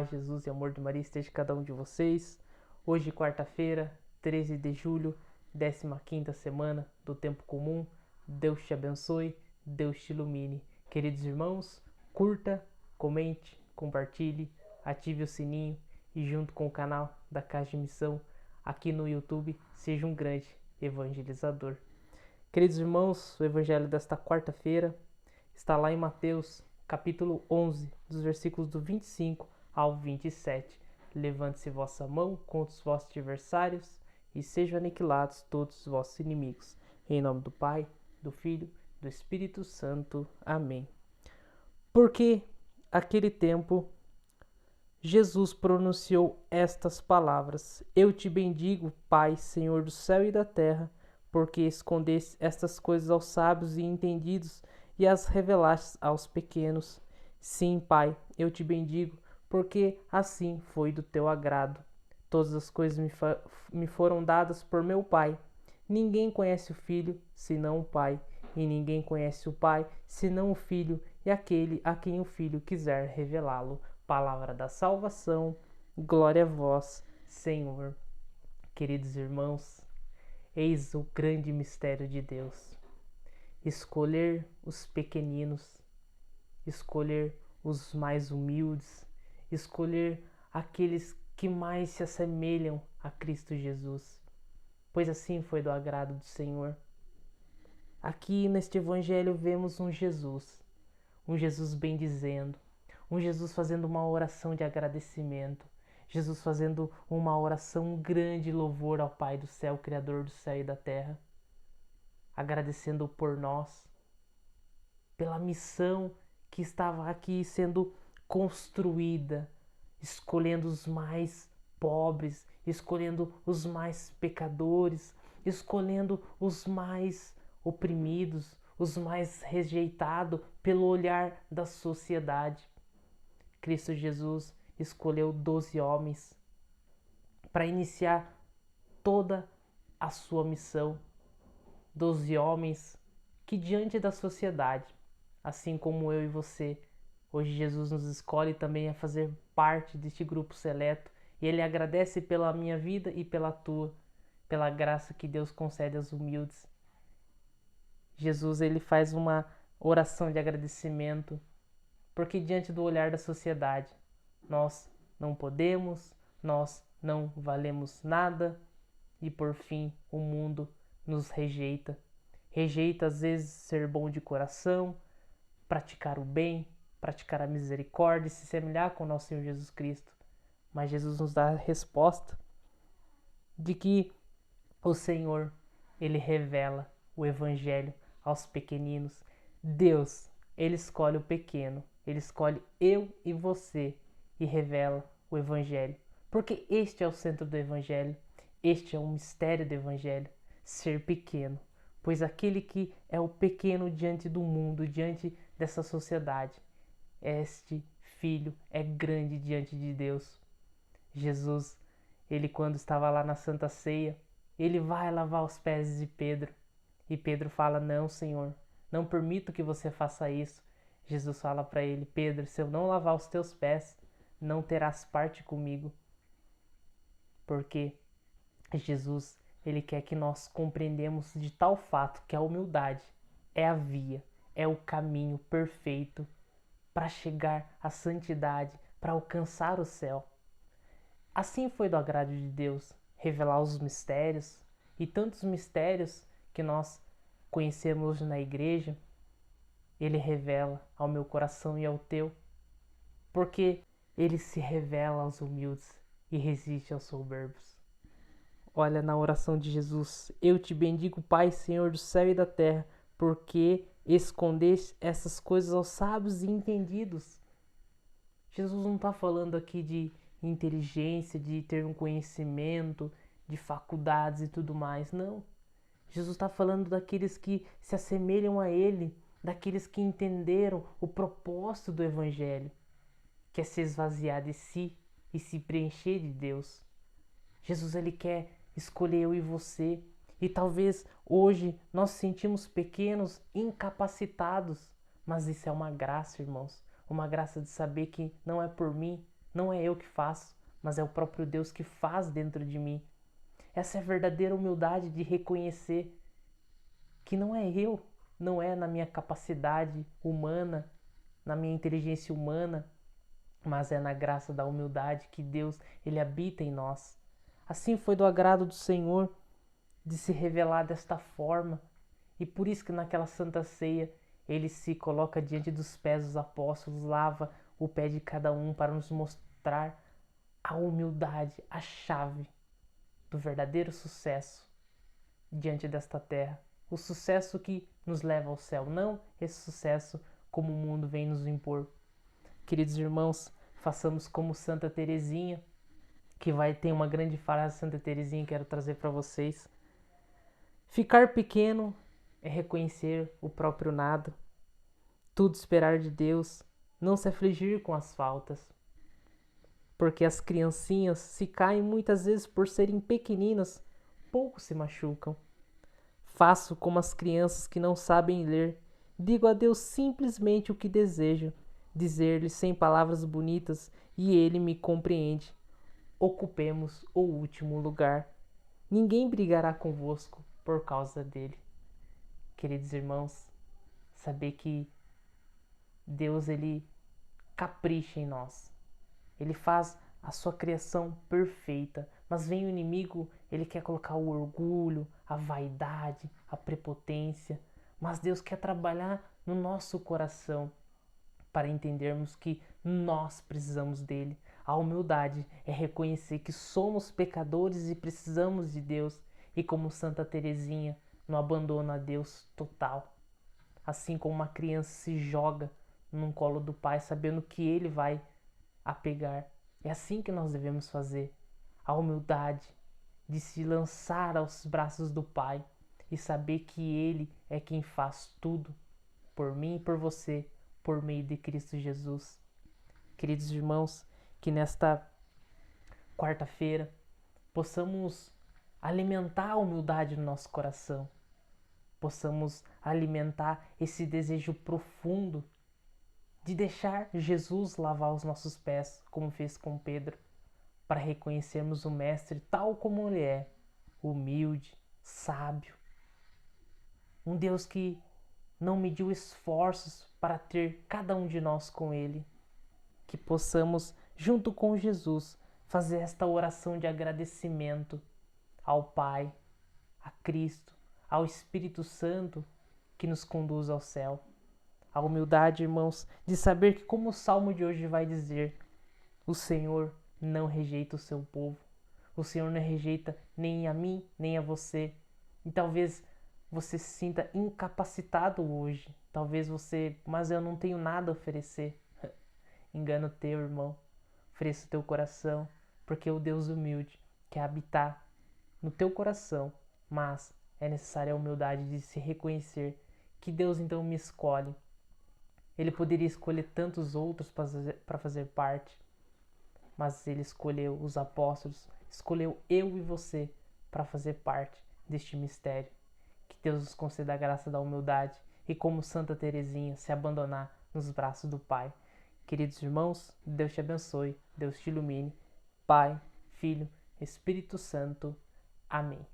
paz, Jesus e amor de Maria esteja com cada um de vocês. Hoje, quarta-feira, 13 de julho, 15ª semana do tempo comum. Deus te abençoe, Deus te ilumine. Queridos irmãos, curta, comente, compartilhe, ative o sininho e junto com o canal da Casa de Missão aqui no YouTube, seja um grande evangelizador. Queridos irmãos, o evangelho desta quarta-feira está lá em Mateus, capítulo 11, dos versículos do 25 ao 27. Levante-se vossa mão contra os vossos adversários e sejam aniquilados todos os vossos inimigos. Em nome do Pai, do Filho, do Espírito Santo. Amém. Porque aquele tempo Jesus pronunciou estas palavras: Eu te bendigo, Pai, Senhor do céu e da terra, porque escondeste estas coisas aos sábios e entendidos e as revelaste aos pequenos. Sim, Pai, eu te bendigo, porque assim foi do teu agrado. Todas as coisas me foram dadas por meu Pai. Ninguém conhece o Filho, senão o Pai, e ninguém conhece o Pai, senão o Filho, e aquele a quem o Filho quiser revelá-lo. Palavra da salvação, glória a vós, Senhor. Queridos irmãos, eis o grande mistério de Deus. Escolher os pequeninos, escolher os mais humildes, escolher aqueles que mais se assemelham a Cristo Jesus, pois assim foi do agrado do Senhor. Aqui neste evangelho vemos um Jesus bendizendo, um Jesus fazendo uma oração de agradecimento, Jesus fazendo uma oração grande louvor ao Pai do céu, Criador do céu e da terra, agradecendo por nós, pela missão que estava aqui sendo construída, escolhendo os mais pobres, escolhendo os mais pecadores, escolhendo os mais oprimidos, os mais rejeitados pelo olhar da sociedade. Cristo Jesus escolheu 12 homens para iniciar toda a sua missão. 12 homens que diante da sociedade, assim como eu e você, hoje Jesus nos escolhe também a fazer parte deste grupo seleto e Ele agradece pela minha vida e pela tua, pela graça que Deus concede aos humildes. Jesus, ele faz uma oração de agradecimento, porque diante do olhar da sociedade, nós não podemos, nós não valemos nada e por fim o mundo nos rejeita. Rejeita às vezes ser bom de coração, praticar o bem, praticar a misericórdia e se semelhar com o nosso Senhor Jesus Cristo. Mas Jesus nos dá a resposta de que o Senhor, ele revela o Evangelho aos pequeninos. Deus, ele escolhe o pequeno, ele escolhe eu e você e revela o Evangelho. Porque este é o centro do Evangelho, este é o mistério do Evangelho, ser pequeno. Pois aquele que é o pequeno diante do mundo, diante dessa sociedade, este filho é grande diante de Deus. Jesus, ele quando estava lá na Santa Ceia, ele vai lavar os pés de Pedro. E Pedro fala: não, Senhor, não permito que você faça isso. Jesus fala para ele: Pedro, se eu não lavar os teus pés, não terás parte comigo. Porque Jesus, ele quer que nós compreendamos de tal fato que a humildade é a via, é o caminho perfeito para chegar à santidade, para alcançar o céu. Assim foi do agrado de Deus revelar os mistérios e tantos mistérios que nós conhecemos na igreja. Ele revela ao meu coração e ao teu, porque ele se revela aos humildes e resiste aos soberbos. Olha na oração de Jesus: eu te bendigo, Pai, Senhor do céu e da terra, porque escondeste essas coisas aos sábios e entendidos. Jesus não está falando aqui de inteligência, de ter um conhecimento, de faculdades e tudo mais, não. Jesus está falando daqueles que se assemelham a Ele, daqueles que entenderam o propósito do Evangelho, que é se esvaziar de si e se preencher de Deus. Jesus, ele quer escolher eu e você. E talvez hoje nós nos sentimos pequenos, incapacitados, mas isso é uma graça, irmãos. Uma graça de saber que não é por mim, Não é eu que faço, mas é o próprio Deus que faz dentro de mim. Essa é a verdadeira humildade de reconhecer que não é eu, não é na minha capacidade humana, na minha inteligência humana, mas é na graça da humildade que Deus, ele habita em nós. Assim foi do agrado do Senhor de se revelar desta forma, e por isso que naquela Santa Ceia ele se coloca diante dos pés dos apóstolos, lava o pé de cada um para nos mostrar a humildade, a chave do verdadeiro sucesso diante desta terra. O sucesso que nos leva ao céu, não esse sucesso como o mundo vem nos impor. Queridos irmãos, façamos como Santa Teresinha, que vai ter uma grande frase de Santa Teresinha que quero trazer para vocês. Ficar pequeno é reconhecer o próprio nada, tudo esperar de Deus, não se afligir com as faltas. Porque as criancinhas, se caem muitas vezes por serem pequeninas, pouco se machucam. Faço como as crianças que não sabem ler, digo a Deus simplesmente o que desejo, dizer-lhe sem palavras bonitas, e Ele me compreende. Ocupemos o último lugar. Ninguém brigará convosco por causa dele. Queridos irmãos, saber que Deus, ele capricha em nós. Ele faz a sua criação perfeita, mas vem o inimigo, ele quer colocar o orgulho, a vaidade, a prepotência, mas Deus quer trabalhar no nosso coração para entendermos que nós precisamos dele. A humildade é reconhecer que somos pecadores e precisamos de Deus, e como Santa Teresinha, no abandono a Deus total. Assim como uma criança se joga num colo do pai, sabendo que ele vai a pegar. É assim que nós devemos fazer. A humildade de se lançar aos braços do Pai e saber que Ele é quem faz tudo por mim e por você, por meio de Cristo Jesus. Queridos irmãos, que nesta quarta-feira possamos alimentar a humildade no nosso coração, possamos alimentar esse desejo profundo de deixar Jesus lavar os nossos pés, como fez com Pedro, para reconhecermos o Mestre tal como ele é, humilde, sábio. Um Deus que não mediu esforços para ter cada um de nós com ele. Que possamos, junto com Jesus, fazer esta oração de agradecimento ao Pai, a Cristo, ao Espírito Santo que nos conduz ao céu. A humildade, irmãos, de saber que, como o Salmo de hoje vai dizer, o Senhor não rejeita o seu povo. O Senhor não rejeita nem a mim, nem a você. E talvez você se sinta incapacitado hoje. Talvez você, mas eu não tenho nada a oferecer. Engano teu, irmão. Ofereça o teu coração, porque o Deus humilde quer habitar no teu coração. Mas é necessária a humildade de se reconhecer que Deus então me escolhe. Ele poderia escolher tantos outros para fazer parte, mas ele escolheu os apóstolos, escolheu eu e você para fazer parte deste mistério. Que Deus nos conceda a graça da humildade e, como Santa Teresinha, se abandonar nos braços do Pai. Queridos irmãos, Deus te abençoe, Deus te ilumine. Pai, Filho, Espírito Santo. Amém.